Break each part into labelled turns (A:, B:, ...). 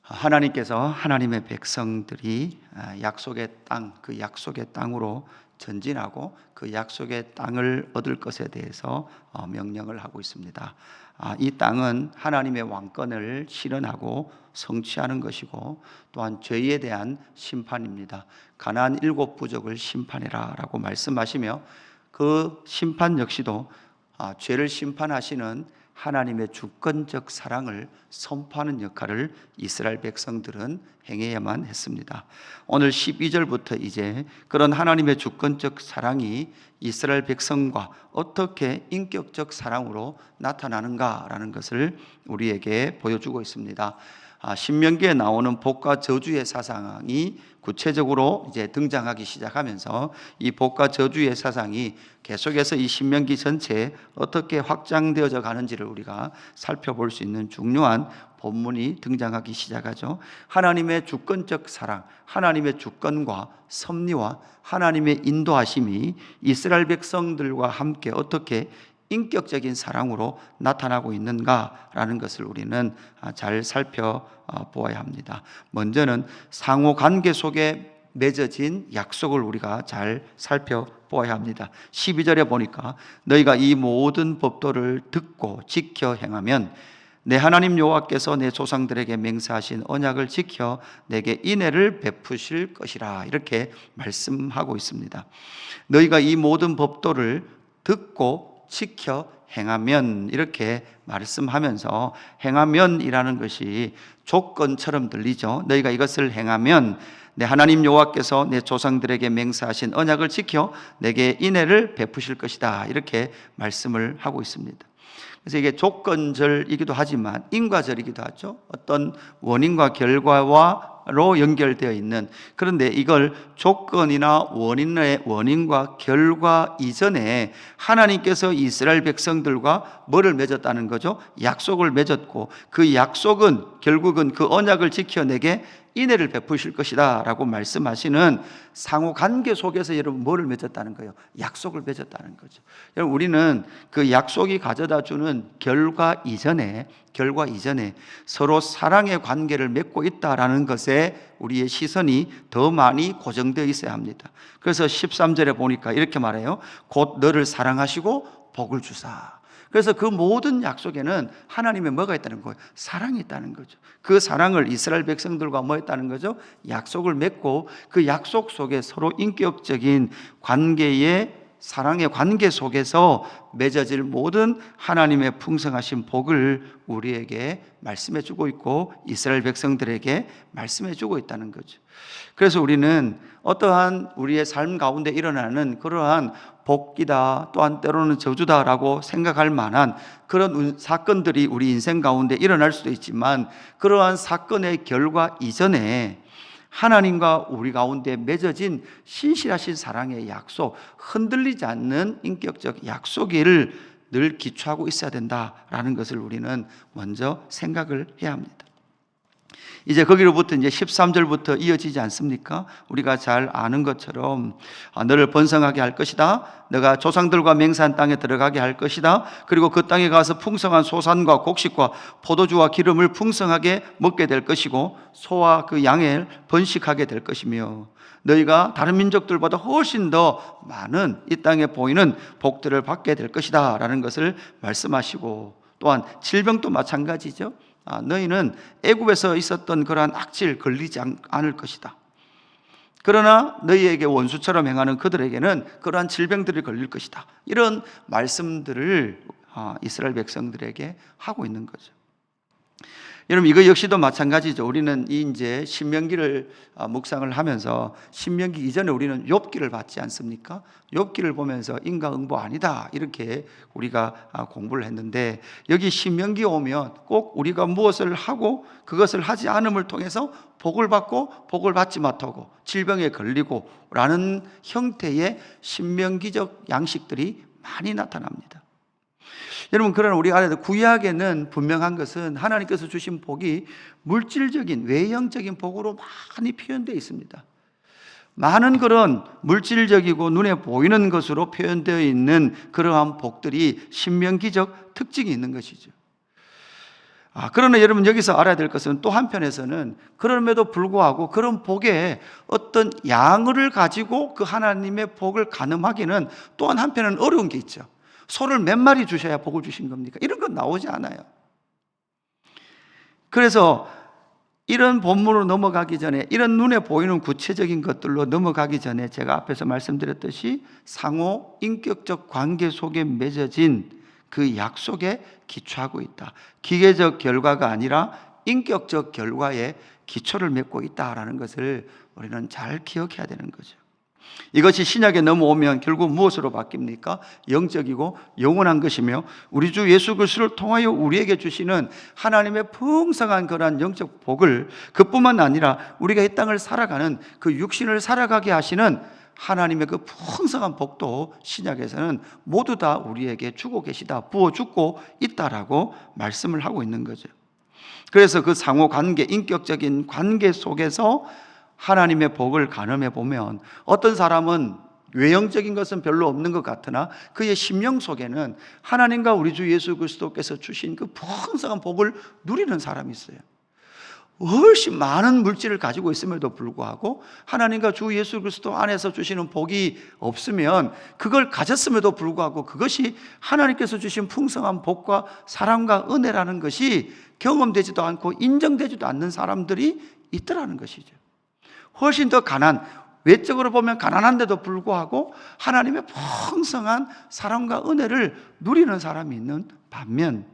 A: 하나님께서 하나님의 백성들이 약속의 땅, 그 약속의 땅으로 전진하고 그 약속의 땅을 얻을 것에 대해서 명령을 하고 있습니다. 이 땅은 하나님의 왕권을 실현하고 성취하는 것이고, 또한 죄에 대한 심판입니다. 가나안 7부족을 심판해라 라고 말씀하시며, 그 심판 역시도 죄를 심판하시는 하나님의 주권적 사랑을 선포하는 역할을 이스라엘 백성들은 행해야만 했습니다. 오늘 12절부터 이제 그런 하나님의 주권적 사랑이 이스라엘 백성과 어떻게 인격적 사랑으로 나타나는가라는 것을 우리에게 보여주고 있습니다. 신명기에 나오는 복과 저주의 사상이 구체적으로 이제 등장하기 시작하면서 이 복과 저주의 사상이 계속해서 이 신명기 전체에 어떻게 확장되어져 가는지를 우리가 살펴볼 수 있는 중요한 본문이 등장하기 시작하죠. 하나님의 주권적 사랑, 하나님의 주권과 섭리와 하나님의 인도하심이 이스라엘 백성들과 함께 어떻게 인격적인 사랑으로 나타나고 있는가라는 것을 우리는 잘 살펴보아야 합니다. 먼저는 상호 관계 속에 맺어진 약속을 우리가 잘 살펴보아야 합니다. 12절에 보니까 너희가 이 모든 법도를 듣고 지켜 행하면 내 하나님 여호와께서 내 조상들에게 맹세하신 언약을 지켜 내게 인애를 베푸실 것이라, 이렇게 말씀하고 있습니다. 너희가 이 모든 법도를 듣고 지켜 행하면, 이렇게 말씀하면서 행하면이라는 것이 조건처럼 들리죠. 너희가 이것을 행하면 내 하나님 여호와께서 내 조상들에게 맹세하신 언약을 지켜 내게 인애를 베푸실 것이다, 이렇게 말씀을 하고 있습니다. 그래서 이게 조건절이기도 하지만 인과절이기도 하죠. 어떤 원인과 결과로 연결되어 있는, 그런데 이걸 조건이나 원인과 결과 이전에 하나님께서 이스라엘 백성들과 뭐를 맺었다는 거죠? 약속을 맺었고, 그 약속은 결국은 그 언약을 지켜내게 인애를 베푸실 것이다 라고 말씀하시는 상호 관계 속에서 여러분 뭐를 맺었다는 거예요? 약속을 맺었다는 거죠. 여러분, 우리는 그 약속이 가져다 주는 결과 이전에 서로 사랑의 관계를 맺고 있다라는 것에 우리의 시선이 더 많이 고정되어 있어야 합니다. 그래서 13절에 보니까 이렇게 말해요. 곧 너를 사랑하시고 복을 주사. 그래서 그 모든 약속에는 하나님의 뭐가 있다는 거예요? 사랑이 있다는 거죠. 그 사랑을 이스라엘 백성들과 뭐 했다는 거죠? 약속을 맺고 그 약속 속에 서로 인격적인 관계의 사랑의 관계 속에서 맺어질 모든 하나님의 풍성하신 복을 우리에게 말씀해 주고 있고 이스라엘 백성들에게 말씀해 주고 있다는 거죠. 그래서 우리는 어떠한 우리의 삶 가운데 일어나는 그러한 복이다, 또한 때로는 저주다라고 생각할 만한 그런 사건들이 우리 인생 가운데 일어날 수도 있지만, 그러한 사건의 결과 이전에 하나님과 우리 가운데 맺어진 신실하신 사랑의 약속, 흔들리지 않는 인격적 약속을 늘 기초하고 있어야 된다라는 것을 우리는 먼저 생각을 해야 합니다. 이제 거기로부터 이제 13절부터 이어지지 않습니까? 우리가 잘 아는 것처럼 너를 번성하게 할 것이다, 너가 조상들과 맹세한 땅에 들어가게 할 것이다, 그리고 그 땅에 가서 풍성한 소산과 곡식과 포도주와 기름을 풍성하게 먹게 될 것이고 소와 그 양을 번식하게 될 것이며 너희가 다른 민족들보다 훨씬 더 많은 이 땅에 보이는 복들을 받게 될 것이다 라는 것을 말씀하시고, 또한 질병도 마찬가지죠. 너희는 애굽에서 있었던 그러한 악질 걸리지 않을 것이다. 그러나 너희에게 원수처럼 행하는 그들에게는 그러한 질병들이 걸릴 것이다. 이런 말씀들을 이스라엘 백성들에게 하고 있는 거죠. 여러분, 이거 역시도 마찬가지죠. 우리는 이제 신명기를 묵상을 하면서 신명기 이전에 우리는 욥기를 봤지 않습니까? 욥기를 보면서 인과응보 아니다, 이렇게 우리가 공부를 했는데, 여기 신명기 오면 꼭 우리가 무엇을 하고 그것을 하지 않음을 통해서 복을 받고 복을 받지 못하고 질병에 걸리고 라는 형태의 신명기적 양식들이 많이 나타납니다. 여러분, 그러나 우리 안에 구약에는 분명한 것은 하나님께서 주신 복이 물질적인 외형적인 복으로 많이 표현되어 있습니다. 많은 그런 물질적이고 눈에 보이는 것으로 표현되어 있는 그러한 복들이 신명기적 특징이 있는 것이죠. 그러나 여러분 여기서 알아야 될 것은 또 한편에서는 그럼에도 불구하고 그런 복에 어떤 양을 가지고 그 하나님의 복을 가늠하기는 또한 한편은 어려운 게 있죠. 소를 몇 마리 주셔야 복을 주신 겁니까? 이런 건 나오지 않아요. 그래서 이런 본문으로 넘어가기 전에, 이런 눈에 보이는 구체적인 것들로 넘어가기 전에 제가 앞에서 말씀드렸듯이 상호 인격적 관계 속에 맺어진 그 약속에 기초하고 있다. 기계적 결과가 아니라 인격적 결과에 기초를 맺고 있다라는 것을 우리는 잘 기억해야 되는 거죠. 이것이 신약에 넘어오면 결국 무엇으로 바뀝니까? 영적이고 영원한 것이며 우리 주 예수 그리스도를 통하여 우리에게 주시는 하나님의 풍성한 그러한 영적 복을, 그뿐만 아니라 우리가 이 땅을 살아가는 그 육신을 살아가게 하시는 하나님의 그 풍성한 복도 신약에서는 모두 다 우리에게 주고 계시다, 부어주고 있다라고 말씀을 하고 있는 거죠. 그래서 그 상호관계, 인격적인 관계 속에서 하나님의 복을 가늠해 보면 어떤 사람은 외형적인 것은 별로 없는 것 같으나 그의 심령 속에는 하나님과 우리 주 예수 그리스도께서 주신 그 풍성한 복을 누리는 사람이 있어요. 훨씬 많은 물질을 가지고 있음에도 불구하고 하나님과 주 예수 그리스도 안에서 주시는 복이 없으면, 그걸 가졌음에도 불구하고 그것이 하나님께서 주신 풍성한 복과 사랑과 은혜라는 것이 경험되지도 않고 인정되지도 않는 사람들이 있더라는 것이죠. 훨씬 더 외적으로 보면 가난한데도 불구하고 하나님의 풍성한 사랑과 은혜를 누리는 사람이 있는 반면,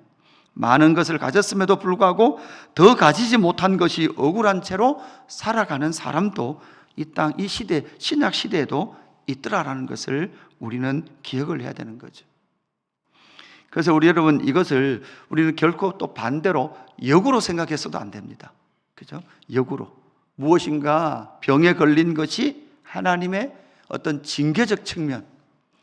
A: 많은 것을 가졌음에도 불구하고 더 가지지 못한 것이 억울한 채로 살아가는 사람도 이 땅, 이 시대, 신약 시대에도 있더라라는 것을 우리는 기억을 해야 되는 거죠. 그래서 우리 여러분, 이것을 우리는 결코 또 반대로 역으로 생각해서도 안 됩니다. 그죠? 역으로. 무엇인가 병에 걸린 것이 하나님의 어떤 징계적 측면,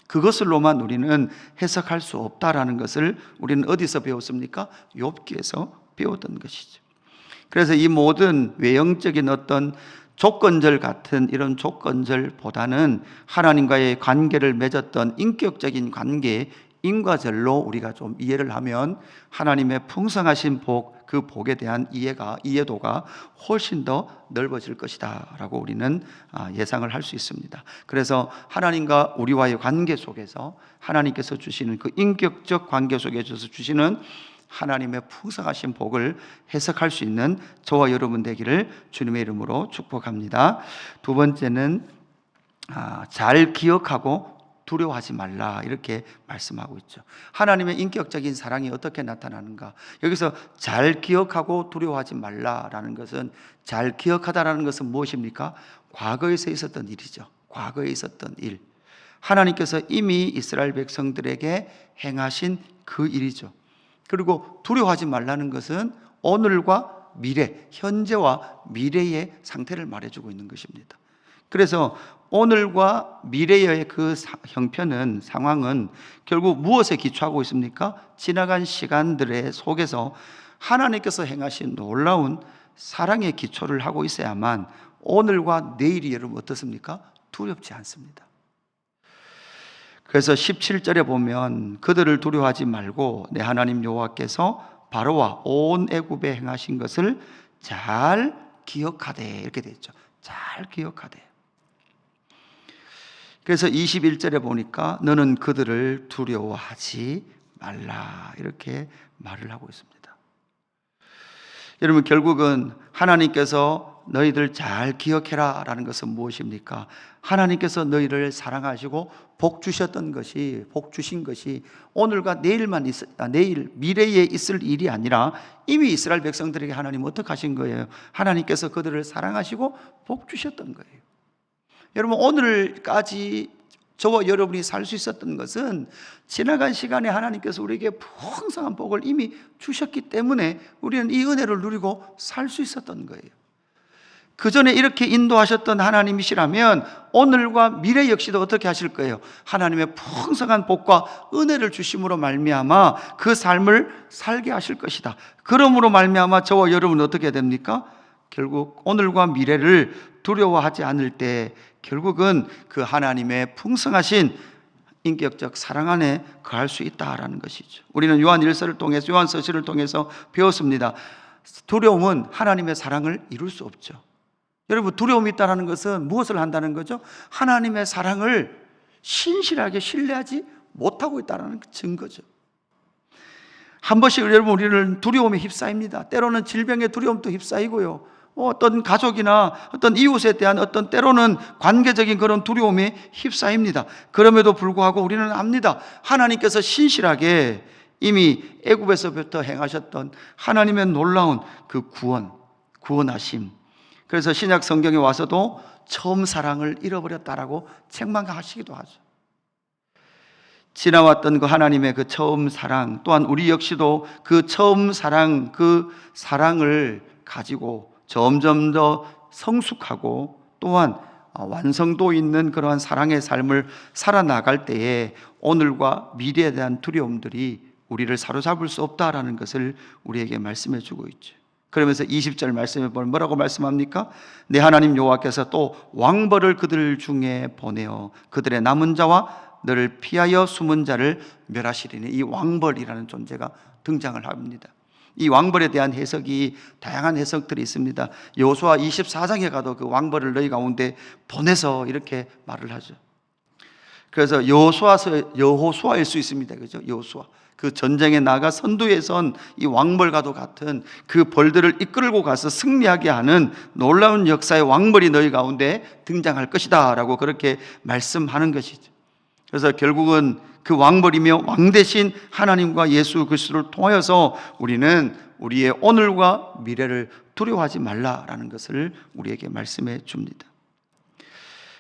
A: 그것으로만 우리는 해석할 수 없다라는 것을 우리는 어디서 배웠습니까? 욥기에서 배웠던 것이죠. 그래서 이 모든 외형적인 어떤 조건절 같은 이런 조건절보다는 하나님과의 관계를 맺었던 인격적인 관계, 인과절로 우리가 좀 이해를 하면 하나님의 풍성하신 복, 그 복에 대한 이해도가 훨씬 더 넓어질 것이다 라고 우리는 예상을 할 수 있습니다. 그래서 하나님과 우리와의 관계 속에서 하나님께서 주시는 그 인격적 관계 속에서 주시는 하나님의 풍성하신 복을 해석할 수 있는 저와 여러분 되기를 주님의 이름으로 축복합니다. 두 번째는 잘 기억하고 두려워하지 말라, 이렇게 말씀하고 있죠. 하나님의 인격적인 사랑이 어떻게 나타나는가? 여기서 잘 기억하고 두려워하지 말라라는 것은, 잘 기억하다라는 것은 무엇입니까? 과거에서 있었던 일이죠. 과거에 있었던 일, 하나님께서 이미 이스라엘 백성들에게 행하신 그 일이죠. 그리고 두려워하지 말라는 것은 오늘과 미래, 현재와 미래의 상태를 말해주고 있는 것입니다. 그래서 오늘과 미래의 그 형편은, 상황은 결국 무엇에 기초하고 있습니까? 지나간 시간들의 속에서 하나님께서 행하신 놀라운 사랑의 기초를 하고 있어야만 오늘과 내일이 여러분 어떻습니까? 두렵지 않습니다. 그래서 17절에 보면 그들을 두려워하지 말고 내 하나님 여호와께서 바로와 온 애굽에 행하신 것을 잘 기억하되, 이렇게 되어 있죠. 잘 기억하되. 그래서 21절에 보니까 너는 그들을 두려워하지 말라, 이렇게 말을 하고 있습니다. 여러분, 결국은 하나님께서 너희들 잘 기억해라 라는 것은 무엇입니까? 하나님께서 너희를 사랑하시고 복 주셨던 것이, 복 주신 것이 오늘과 내일 미래에 있을 일이 아니라 이미 이스라엘 백성들에게 하나님 어떻게 하신 거예요? 하나님께서 그들을 사랑하시고 복 주셨던 거예요. 여러분, 오늘까지 저와 여러분이 살 수 있었던 것은 지나간 시간에 하나님께서 우리에게 풍성한 복을 이미 주셨기 때문에 우리는 이 은혜를 누리고 살 수 있었던 거예요. 그 전에 이렇게 인도하셨던 하나님이시라면 오늘과 미래 역시도 어떻게 하실 거예요? 하나님의 풍성한 복과 은혜를 주심으로 말미암아 그 삶을 살게 하실 것이다. 그러므로 말미암아 저와 여러분은 어떻게 됩니까? 결국 오늘과 미래를 두려워하지 않을 때 결국은 그 하나님의 풍성하신 인격적 사랑 안에 거할 수 있다라는 것이죠. 우리는 요한일서를 통해서, 요한서신을 통해서 배웠습니다. 두려움은 하나님의 사랑을 이룰 수 없죠. 여러분, 두려움이 있다는 것은 무엇을 한다는 거죠? 하나님의 사랑을 신실하게 신뢰하지 못하고 있다는 증거죠. 한 번씩 여러분, 우리는 두려움에 휩싸입니다. 때로는 질병의 두려움도 휩싸이고요, 어떤 가족이나 어떤 이웃에 대한 어떤 때로는 관계적인 그런 두려움에 휩싸입니다. 그럼에도 불구하고 우리는 압니다. 하나님께서 신실하게 이미 애굽에서부터 행하셨던 하나님의 놀라운 그 구원하심. 그래서 신약 성경에 와서도 처음 사랑을 잃어버렸다라고 책망하시기도 하죠. 지나왔던 그 하나님의 그 처음 사랑, 또한 우리 역시도 그 처음 사랑, 그 사랑을 가지고 점점 더 성숙하고 또한 완성도 있는 그러한 사랑의 삶을 살아나갈 때에 오늘과 미래에 대한 두려움들이 우리를 사로잡을 수 없다라는 것을 우리에게 말씀해 주고 있죠. 그러면서 20절 말씀에 보면 뭐라고 말씀합니까? 내 하나님 여호와께서 또 왕벌을 그들 중에 보내어 그들의 남은 자와 너를 피하여 숨은 자를 멸하시리니, 이 왕벌이라는 존재가 등장을 합니다. 이 왕벌에 대한 해석이 다양한 해석들이 있습니다. 여호수아 24장에 가도 그 왕벌을 너희 가운데 보내서 이렇게 말을 하죠. 그래서 여호수아일 수 있습니다. 그죠? 여호수아. 그 전쟁에 나가 선두에 선 이 왕벌과도 같은 그 벌들을 이끌고 가서 승리하게 하는 놀라운 역사의 왕벌이 너희 가운데 등장할 것이다 라고 그렇게 말씀하는 것이죠. 그래서 결국은 그 왕벌이며 왕 대신 하나님과 예수 그리스도를 통하여서 우리는 우리의 오늘과 미래를 두려워하지 말라라는 것을 우리에게 말씀해 줍니다.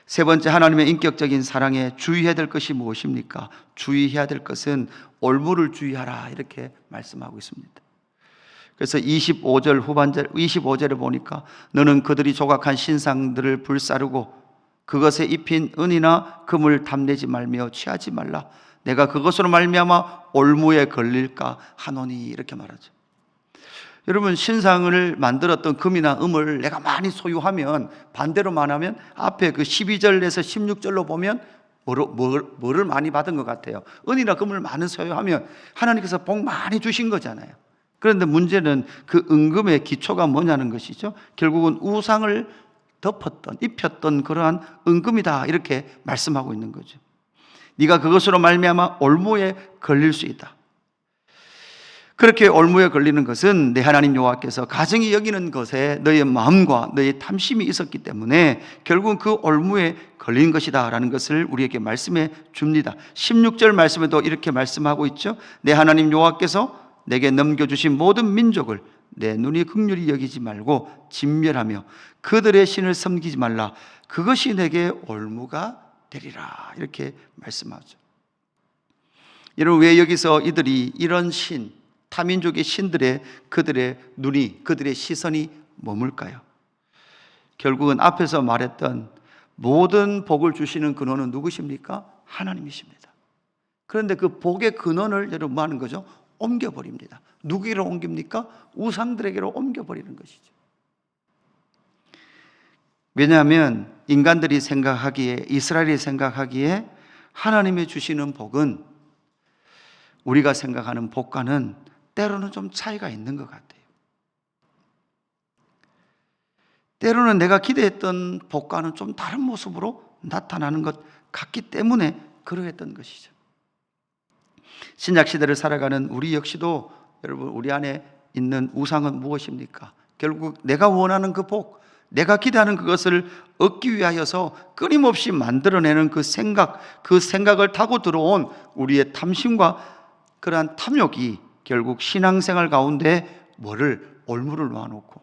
A: 세 번째, 하나님의 인격적인 사랑에 주의해야 될 것이 무엇입니까? 주의해야 될 것은 올무를 주의하라, 이렇게 말씀하고 있습니다. 그래서 25절 후반절, 25절에 보니까 너는 그들이 조각한 신상들을 불사르고 그것에 입힌 은이나 금을 탐내지 말며 취하지 말라. 내가 그것으로 말미암아 올무에 걸릴까 하노니, 이렇게 말하죠. 여러분, 신상을 만들었던 금이나 음을 내가 많이 소유하면, 반대로 말하면 앞에 그 12절에서 16절로 보면 뭐를 많이 받은 것 같아요? 은이나 금을 많이 소유하면 하나님께서 복 많이 주신 거잖아요. 그런데 문제는 그 은금의 기초가 뭐냐는 것이죠. 결국은 우상을 덮었던, 입혔던 그러한 은금이다, 이렇게 말씀하고 있는 거죠. 네가 그것으로 말미암아 올무에 걸릴 수 있다. 그렇게 올무에 걸리는 것은 내 하나님 여호와께서 가증히 여기는 것에 너의 마음과 너의 탐심이 있었기 때문에 결국은 그 올무에 걸린 것이다 라는 것을 우리에게 말씀해 줍니다. 16절 말씀에도 이렇게 말씀하고 있죠. 내 하나님 여호와께서 내게 넘겨주신 모든 민족을 내 눈이 긍휼히 여기지 말고 진멸하며 그들의 신을 섬기지 말라. 그것이 내게 올무가 되리라, 이렇게 말씀하죠. 여러분, 왜 여기서 이들이 이런 신, 타민족의 신들의 그들의 눈이, 그들의 시선이 머물까요? 결국은 앞에서 말했던 모든 복을 주시는 근원은 누구십니까? 하나님이십니다. 그런데 그 복의 근원을 여러분 뭐 하는 거죠? 옮겨버립니다. 누구에게로 옮깁니까? 우상들에게로 옮겨버리는 것이죠. 왜냐하면 인간들이 생각하기에, 이스라엘이 생각하기에 하나님이 주시는 복은 우리가 생각하는 복과는 때로는 좀 차이가 있는 것 같아요. 때로는 내가 기대했던 복과는 좀 다른 모습으로 나타나는 것 같기 때문에 그러했던 것이죠. 신약시대를 살아가는 우리 역시도 여러분, 우리 안에 있는 우상은 무엇입니까? 결국 내가 원하는 그 복, 내가 기대하는 그것을 얻기 위하여서 끊임없이 만들어내는 그 생각을 타고 들어온 우리의 탐심과 그러한 탐욕이 결국 신앙생활 가운데 올무를 놓아놓고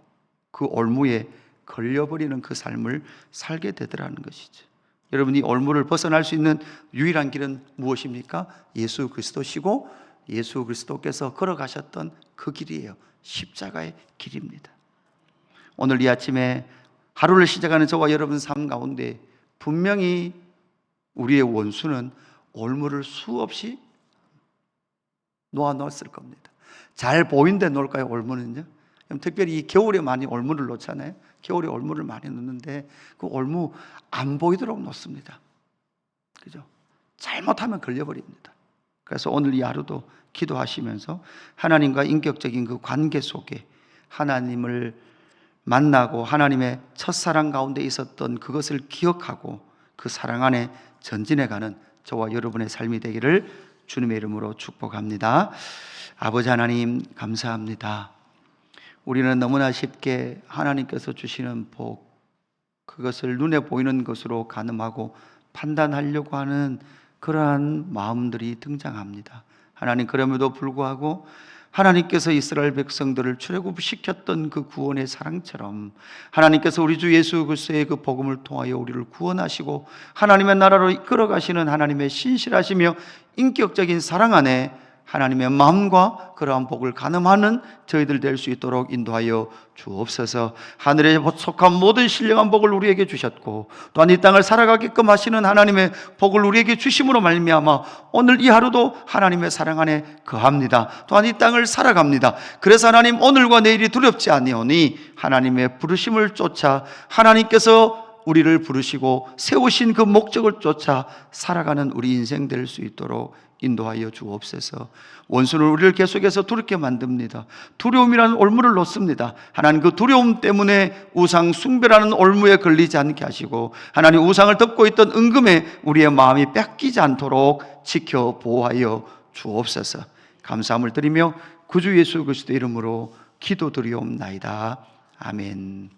A: 그 올무에 걸려버리는 그 삶을 살게 되더라는 것이죠. 여러분, 이 올무를 벗어날 수 있는 유일한 길은 무엇입니까? 예수 그리스도시고 예수 그리스도께서 걸어가셨던 그 길이에요. 십자가의 길입니다. 오늘 이 아침에 하루를 시작하는 저와 여러분 삶 가운데 분명히 우리의 원수는 올무를 수없이 놓아놓았을 겁니다. 잘 보이는 데 놓을까요, 올무는요? 특별히 이 겨울에 많이 올무를 놓잖아요. 겨울에 올무를 많이 놓는데 그 올무 안 보이도록 놓습니다. 그죠? 잘못하면 걸려버립니다. 그래서 오늘 이 하루도 기도하시면서 하나님과 인격적인 그 관계 속에 하나님을 만나고 하나님의 첫사랑 가운데 있었던 그것을 기억하고 그 사랑 안에 전진해가는 저와 여러분의 삶이 되기를 주님의 이름으로 축복합니다. 아버지 하나님 감사합니다. 우리는 너무나 쉽게 하나님께서 주시는 복, 그것을 눈에 보이는 것으로 가늠하고 판단하려고 하는 그러한 마음들이 등장합니다. 하나님, 그럼에도 불구하고 하나님께서 이스라엘 백성들을 출애굽시켰던 그 구원의 사랑처럼 하나님께서 우리 주 예수 그리스도의 그 복음을 통하여 우리를 구원하시고 하나님의 나라로 이끌어가시는 하나님의 신실하시며 인격적인 사랑 안에 하나님의 마음과 그러한 복을 가늠하는 저희들 될 수 있도록 인도하여 주옵소서. 하늘에 속한 모든 신령한 복을 우리에게 주셨고 또한 이 땅을 살아가게끔 하시는 하나님의 복을 우리에게 주심으로 말미암아 오늘 이 하루도 하나님의 사랑 안에 거합니다. 또한 이 땅을 살아갑니다. 그래서 하나님, 오늘과 내일이 두렵지 아니오니 하나님의 부르심을 쫓아 하나님께서 우리를 부르시고 세우신 그 목적을 쫓아 살아가는 우리 인생 될 수 있도록 인도하여 주옵소서. 원수는 우리를 계속해서 두렵게 만듭니다. 두려움이라는 올무를 놓습니다. 하나님, 그 두려움 때문에 우상 숭배라는 올무에 걸리지 않게 하시고 하나님, 우상을 덮고 있던 은금에 우리의 마음이 뺏기지 않도록 지켜 보호하여 주옵소서. 감사함을 드리며 구주 예수 그리스도 이름으로 기도드리옵나이다. 아멘.